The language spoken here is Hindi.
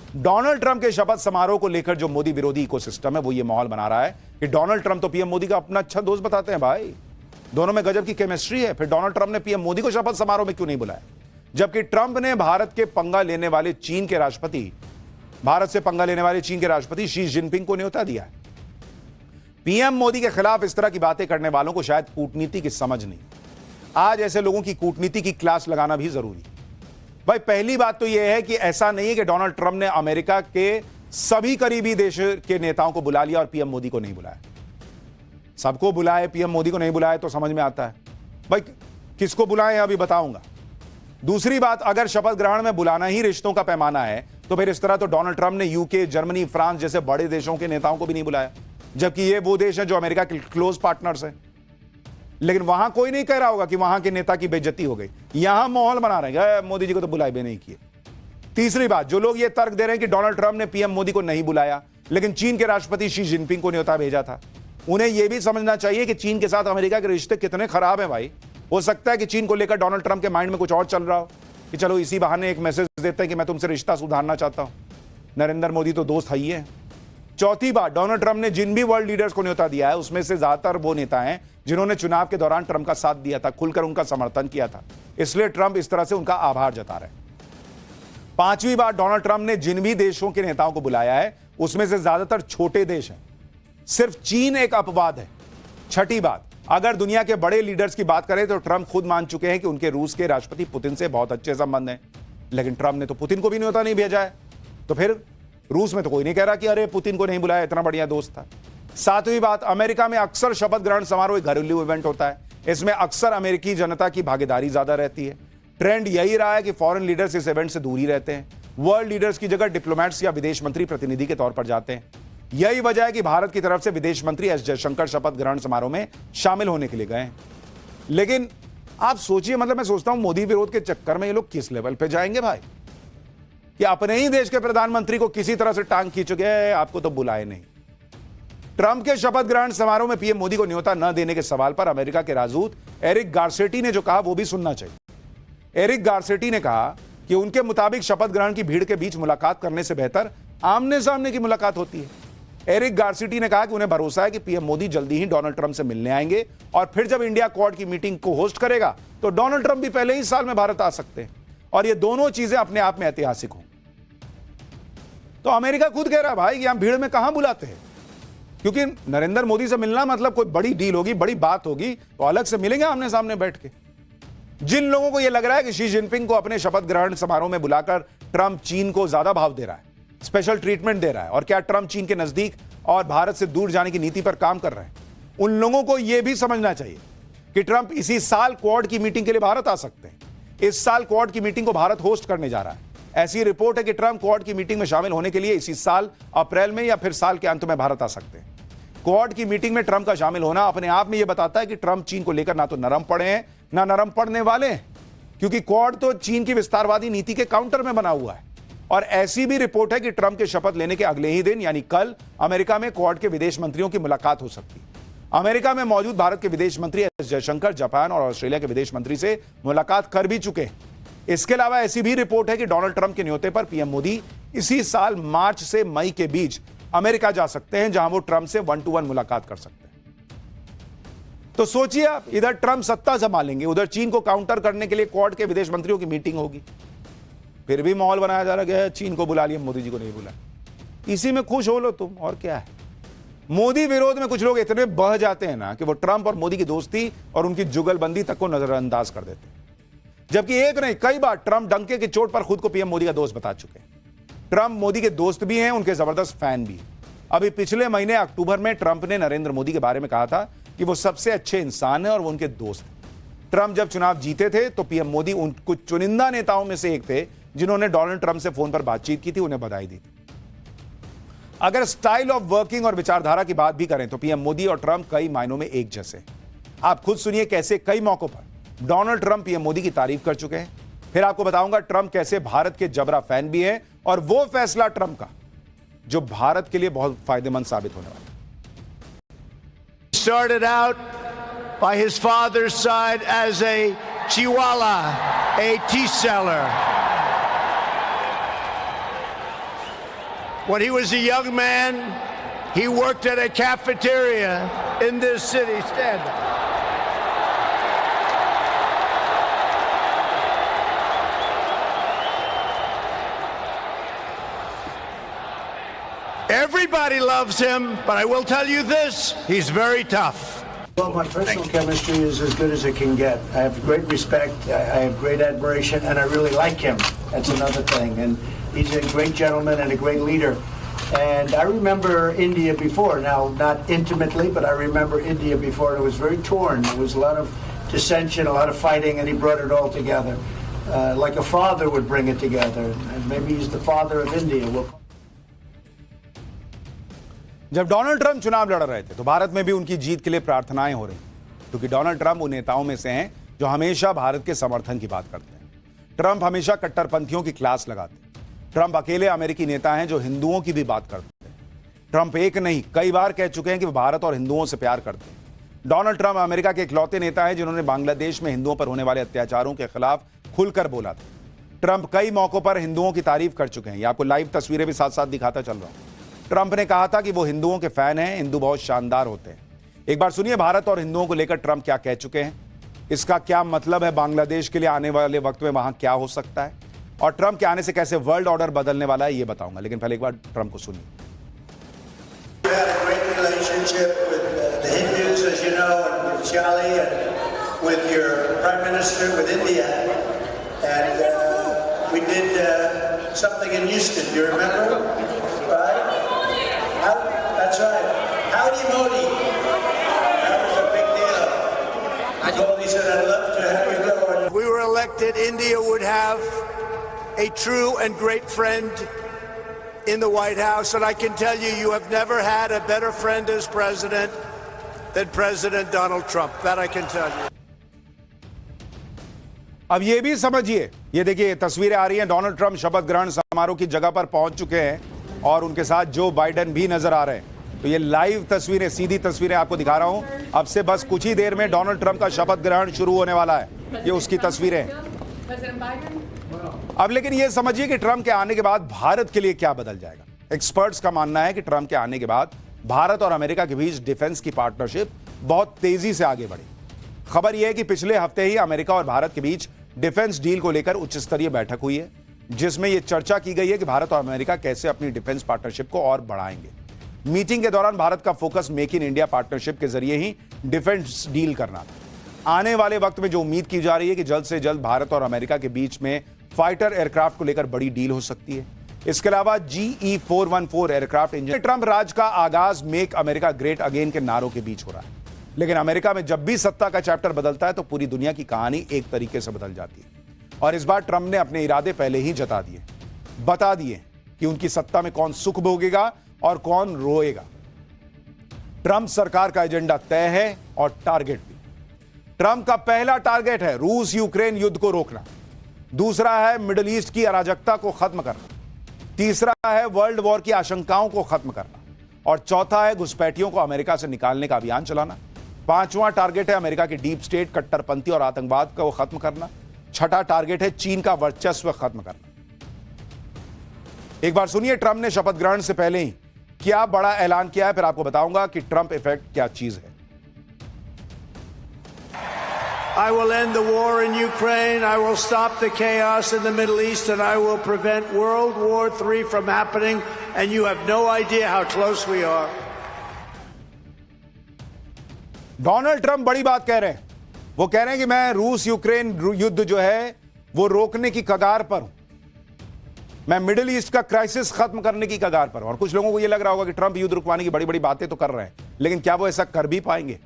डोनाल्ड ट्रंप के शपथ समारोह को लेकर जो मोदी विरोधी इकोसिस्टम है वो ये माहौल बना रहा है कि डोनाल्ड ट्रंप तो पीएम मोदी का अपना अच्छा दोस्त बताते हैं भाई, दोनों में गजब की केमिस्ट्री है। फिर डोनाल्ड ट्रंप ने पीएम मोदी को शपथ समारोह में क्यों नहीं बुलाया, जबकि ट्रंप ने भारत से पंगा लेने वाले चीन के राष्ट्रपति शी जिनपिंग को न्योता दिया है। पीएम मोदी के खिलाफ इस तरह की बातें करने वालों को शायद कूटनीति की समझ नहीं। आज ऐसे लोगों की कूटनीति की क्लास लगाना भी जरूरी है भाई। पहली बात तो यह है कि ऐसा नहीं है कि डोनाल्ड ट्रंप ने अमेरिका के सभी करीबी देश के नेताओं को बुला लिया और पीएम मोदी को नहीं बुलाया। सबको बुलाए, पीएम मोदी को नहीं बुलाए तो समझ में आता है भाई। किसको बुलाएं अभी बताऊंगा। दूसरी बात, अगर शपथ ग्रहण में बुलाना ही रिश्तों का पैमाना है तो फिर इस तरह तो डोनाल्ड ट्रंप ने यूके, जर्मनी, फ्रांस जैसे बड़े देशों के नेताओं को भी नहीं बुलाया, जबकि ये वो देश हैं जो अमेरिका के क्लोज पार्टनर्स हैं। लेकिन वहां कोई नहीं कह रहा होगा कि वहां के नेता की बेइज्जती हो गई। यहां माहौल बना रहे हैं मोदी जी को तो बुलाए भी नहीं किए। तीसरी बात, जो लोग ये तर्क दे रहे हैं कि डोनाल्ड ट्रंप ने पीएम मोदी को नहीं बुलाया लेकिन चीन के राष्ट्रपति शी जिनपिंग को न्योता भेजा था, उन्हें यह भी समझना चाहिए कि चीन के साथ अमेरिका के रिश्ते कितने खराब हैं भाई। हो सकता है कि चीन को लेकर डोनाल्ड ट्रंप के माइंड में कुछ और चल रहा हो कि चलो इसी बहाने एक मैसेज देते हैं कि मैं तुमसे रिश्ता सुधारना चाहता हूं। नरेंद्र मोदी तो दोस्त है ही है। चौथी बात, डोनाल्ड ट्रंप ने जिन भी वर्ल्ड लीडर्स को न्योता दिया है उसमें से ज्यादातर वो नेता हैं जिन्होंने चुनाव के दौरान ट्रंप का साथ दिया था, खुलकर उनका समर्थन किया था, इसलिए ट्रंप इस तरह से उनका आभार जता रहे हैं। पांचवी बात, डोनाल्ड ट्रंप ने जिन भी देशों के नेताओं को बुलाया है उसमें से ज्यादातर छोटे देश हैं, सिर्फ चीन एक अपवाद है। छठी बात, अगर दुनिया के बड़े लीडर्स की बात करें तो ट्रंप खुद मान चुके हैं कि उनके रूस के राष्ट्रपति पुतिन से बहुत अच्छे संबंध हैं, लेकिन ट्रंप ने तो पुतिन को भी न्योता नहीं भेजा है। तो फिर रूस में तो कोई नहीं कह रहा कि अरे पुतिन को नहीं बुलाया, इतना बढ़िया दोस्त था। सातवीं बात, अमेरिका में अक्सर शपथ ग्रहण समारोह एक घरेलू इवेंट होता है, इसमें अक्सर अमेरिकी जनता की भागीदारी ज्यादा रहती है। ट्रेंड यही रहा है कि फॉरेन लीडर्स इस इवेंट से दूर ही रहते हैं, वर्ल्ड लीडर्स की जगह डिप्लोमेट्स या विदेश मंत्री प्रतिनिधि के तौर पर जाते हैं। यही वजह है कि भारत की तरफ से विदेश मंत्री एस जयशंकर शपथ ग्रहण समारोह में शामिल होने के लिए गए हैं। लेकिन आप सोचिए, मतलब मैं सोचता हूं मोदी विरोध के चक्कर में ये लोग किस लेवल पे जाएंगे भाई, कि अपने ही देश के प्रधानमंत्री को किसी तरह से टांग खींच गए, आपको तो बुलाए नहीं। ट्रंप के शपथ ग्रहण समारोह में पीएम मोदी को न्योता न देने के सवाल पर अमेरिका के राजदूत एरिक गारसेटी ने जो कहा वो भी सुनना चाहिए। एरिक गारसेटी ने कहा कि उनके मुताबिक शपथ ग्रहण की भीड़ के बीच मुलाकात करने से बेहतर आमने सामने की मुलाकात होती है। एरिक गारसेटी ने कहा कि उन्हें भरोसा है कि पीएम मोदी जल्दी ही डोनाल्ड ट्रंप से मिलने आएंगे और फिर जब इंडिया क्वाड की मीटिंग को होस्ट करेगा तो डोनाल्ड ट्रंप भी पहले ही साल में भारत आ सकते हैं और ये दोनों चीजें अपने आप में ऐतिहासिक हों। तो अमेरिका खुद कह रहा है भाई कि हम भीड़ में कहां बुलाते हैं, क्योंकि नरेंद्र मोदी से मिलना मतलब कोई बड़ी डील होगी, बड़ी बात होगी तो अलग से मिलेंगे आमने सामने बैठ के। जिन लोगों को यह लग रहा है कि शी जिनपिंग को अपने शपथ ग्रहण समारोह में बुलाकर ट्रंप चीन को ज्यादा भाव दे रहा है, स्पेशल ट्रीटमेंट दे रहा है और क्या ट्रंप चीन के नजदीक और भारत से दूर जाने की नीति पर काम कर रहे हैं, उन लोगों को यह भी समझना चाहिए कि ट्रंप इसी साल क्वाड की मीटिंग के लिए भारत आ सकते हैं। इस साल क्वाड की मीटिंग को भारत होस्ट करने जा रहा है। ऐसी रिपोर्ट है कि ट्रंप क्वाड की मीटिंग में शामिल होने के लिए इसी साल अप्रैल में या फिर साल के अंत में भारत आ सकते हैं। क्वाड की मीटिंग में ट्रंप का शामिल होना अपने आप में यह बताता है कि ट्रंप चीन को लेकर ना तो नरम पड़े हैं ना नरम पड़ने वाले हैं, क्योंकि क्वाड तो चीन की विस्तारवादी नीति के काउंटर में बना हुआ है। और ऐसी भी रिपोर्ट है कि ट्रंप के शपथ लेने के अगले ही दिन यानी कल अमेरिका में क्वाड के विदेश मंत्रियों की मुलाकात हो सकती है। अमेरिका में मौजूद भारत के विदेश मंत्री एस जयशंकर जापान और ऑस्ट्रेलिया के विदेश मंत्री से मुलाकात कर भी चुके हैं। इसके अलावा ऐसी भी रिपोर्ट है कि डोनाल्ड ट्रंप के न्योते पर पीएम मोदी इसी साल मार्च से मई के बीच अमेरिका जा सकते हैं, जहां वो ट्रंप से 1-to-1 मुलाकात कर सकते हैं। तो सोचिए आप, इधर ट्रंप सत्ता संभालेंगे, उधर चीन को काउंटर करने के लिए क्वाड के विदेश मंत्रियों की मीटिंग होगी। फिर भी माहौल बनाया जा रहा है चीन को बुला लिया, मोदी जी को नहीं बुला। इसी में खुश हो लो तुम, और क्या है। मोदी विरोध में कुछ लोग इतने बह जाते हैं ना कि वो ट्रंप और मोदी की दोस्ती और उनकी जुगलबंदी तक को नजरअंदाज कर देते हैं, जबकि एक नहीं कई बार ट्रंप डंके की चोट पर खुद को पीएम मोदी का दोस्त बता चुके हैं। ट्रंप मोदी के दोस्त भी हैं, उनके जबरदस्त फैन भी। अभी पिछले महीने अक्टूबर में ट्रंप ने नरेंद्र मोदी के बारे में कहा था कि वो सबसे अच्छे इंसान है और वो उनके दोस्त हैं। ट्रंप जब चुनाव जीते थे तो पीएम मोदी उन कुछ चुनिंदा नेताओं में से एक थे जिन्होंने डोनाल्ड ट्रंप से फोन पर बातचीत की थी, उन्हें बधाई दी थी। अगर स्टाइल ऑफ वर्किंग और विचारधारा की बात भी करें तो पीएम मोदी और ट्रंप कई मायनों में एक जैसे। आप खुद सुनिए कैसे कई मौकों पर डोनाल्ड ट्रंप पीएम मोदी की तारीफ कर चुके हैं। फिर आपको बताऊंगा ट्रंप कैसे भारत के जबरा फैन भी हैं और वो फैसला ट्रंप का जो भारत के लिए बहुत फायदेमंद साबित होने वाला है। Started out by his father's side as a Chihuahua, a tea seller. When he was a young man, he worked at a cafeteria in this city. Stand up. Everybody loves him, but I will tell you this, he's very tough. Well, my personal chemistry is as good as it can get. I have great respect, I have great admiration, and I really like him. That's another thing. And he's a great gentleman and a great leader. And I remember India before, now not intimately, but I remember India before, and it was very torn. There was a lot of dissension, a lot of fighting, and he brought it all together. Like a father would bring it together. And maybe he's the father of India. जब डोनाल्ड ट्रंप चुनाव लड़ रहे थे तो भारत में भी उनकी जीत के लिए प्रार्थनाएं हो रही, क्योंकि डोनाल्ड ट्रंप उन नेताओं में से हैं जो हमेशा भारत के समर्थन की बात करते हैं। ट्रंप हमेशा कट्टरपंथियों की क्लास लगाते हैं। ट्रंप अकेले अमेरिकी नेता हैं जो हिंदुओं की भी बात करते हैं। ट्रंप एक नहीं कई बार कह चुके हैं कि वो भारत और हिंदुओं से प्यार करते हैं। डोनाल्ड ट्रंप अमेरिका के इकलौते नेता हैं जिन्होंने बांग्लादेश में हिंदुओं पर होने वाले अत्याचारों के खिलाफ खुलकर बोला था। ट्रंप कई मौकों पर हिंदुओं की तारीफ कर चुके हैं। ये आपको लाइव तस्वीरें भी साथ साथ दिखाता चल रहा हूं। ट्रंप ने कहा था कि वो हिंदुओं के फैन हैं, हिंदू बहुत शानदार होते हैं। एक बार सुनिए भारत और हिंदुओं को लेकर ट्रंप क्या कह चुके हैं, इसका क्या मतलब है बांग्लादेश के लिए आने वाले वक्त में वहां क्या हो सकता है, और ट्रंप के आने से कैसे वर्ल्ड ऑर्डर बदलने वाला है ये बताऊंगा। लेकिन पहले एक बार ट्रंप को सुनिए। Something in Houston, do you remember? Right? That's right. Howdy Modi. That was a big deal. I told he said, I'd love to have you go. If we were elected, India would have a true and great friend in the White House. And I can tell you, you have never had a better friend as president than President Donald Trump. That I can tell you. अब ये भी समझिए, ये देखिए तस्वीरें आ रही हैं, डोनाल्ड ट्रंप शपथ ग्रहण समारोह की जगह पर पहुंच चुके हैं और उनके साथ जो बाइडेन भी नजर आ रहे हैं। तो ये लाइव तस्वीरें, सीधी तस्वीरें आपको दिखा रहा हूं। अब से बस कुछ ही देर में डोनाल्ड ट्रंप का शपथ ग्रहण शुरू होने वाला है। ये उसकी तस्वीरें हैं। अब लेकिन ये समझिए कि ट्रंप के आने के बाद भारत के लिए क्या बदल जाएगा। एक्सपर्ट्स का मानना है कि ट्रंप के आने के बाद भारत और अमेरिका के बीच डिफेंस की पार्टनरशिप बहुत तेजी से आगे बढ़ी। खबर यह है कि पिछले हफ्ते ही अमेरिका और भारत के बीच डिफेंस डील को लेकर उच्च स्तरीय बैठक हुई है, जिसमें यह चर्चा की गई है कि भारत और अमेरिका कैसे अपनी डिफेंस पार्टनरशिप को और बढ़ाएंगे। मीटिंग के दौरान भारत का focus make in India partnership के जरिए ही डिफेंस डील करना था। आने वाले वक्त में जो उम्मीद की जा रही है कि जल्द से जल्द भारत और अमेरिका के बीच में फाइटर एयरक्राफ्ट को लेकर बड़ी डील हो सकती है। इसके अलावा GE-414 एयरक्राफ्ट इंजन। ट्रंप राज का आगाज मेक अमेरिका ग्रेट अगेन के नारों के बीच हो रहा है, लेकिन अमेरिका में जब भी सत्ता का चैप्टर बदलता है तो पूरी दुनिया की कहानी एक तरीके से बदल जाती है। और इस बार ट्रंप ने अपने इरादे पहले ही जता दिए, बता दिए कि उनकी सत्ता में कौन सुख भोगेगा और कौन रोएगा। ट्रंप सरकार का एजेंडा तय है और टारगेट भी। ट्रंप का पहला टारगेट है रूस यूक्रेन युद्ध को रोकना, दूसरा है मिडिल ईस्ट की अराजकता को खत्म करना, तीसरा है वर्ल्ड वॉर की आशंकाओं को खत्म करना, और चौथा है घुसपैठियों को अमेरिका से निकालने का अभियान चलाना। पांचवां टारगेट है अमेरिका की डीप स्टेट, कट्टरपंथी और आतंकवाद को खत्म करना। छठा टारगेट है चीन का वर्चस्व खत्म करना। एक बार सुनिए ट्रंप ने शपथ ग्रहण से पहले ही क्या बड़ा ऐलान किया है, फिर आपको बताऊंगा कि ट्रंप इफेक्ट क्या चीज है। I will end the war in Ukraine. I will stop the chaos in the Middle East, and I will prevent World War III from happening. And you have no idea how close we are. Donald Trump बड़ी बात कह रहे हैं। वो कह रहे हैं कि मैं रूस यूक्रेन युद्ध जो है वो रोकने की कगार पर हूं, मैं मिडिल ईस्ट का क्राइसिस खत्म करने की कगार पर हूं। और कुछ लोगों को यह लग रहा होगा कि ट्रंप युद्ध रुकवाने की बड़ी बड़ी बातें तो कर रहे हैं, लेकिन क्या वो ऐसा कर भी पाएंगे?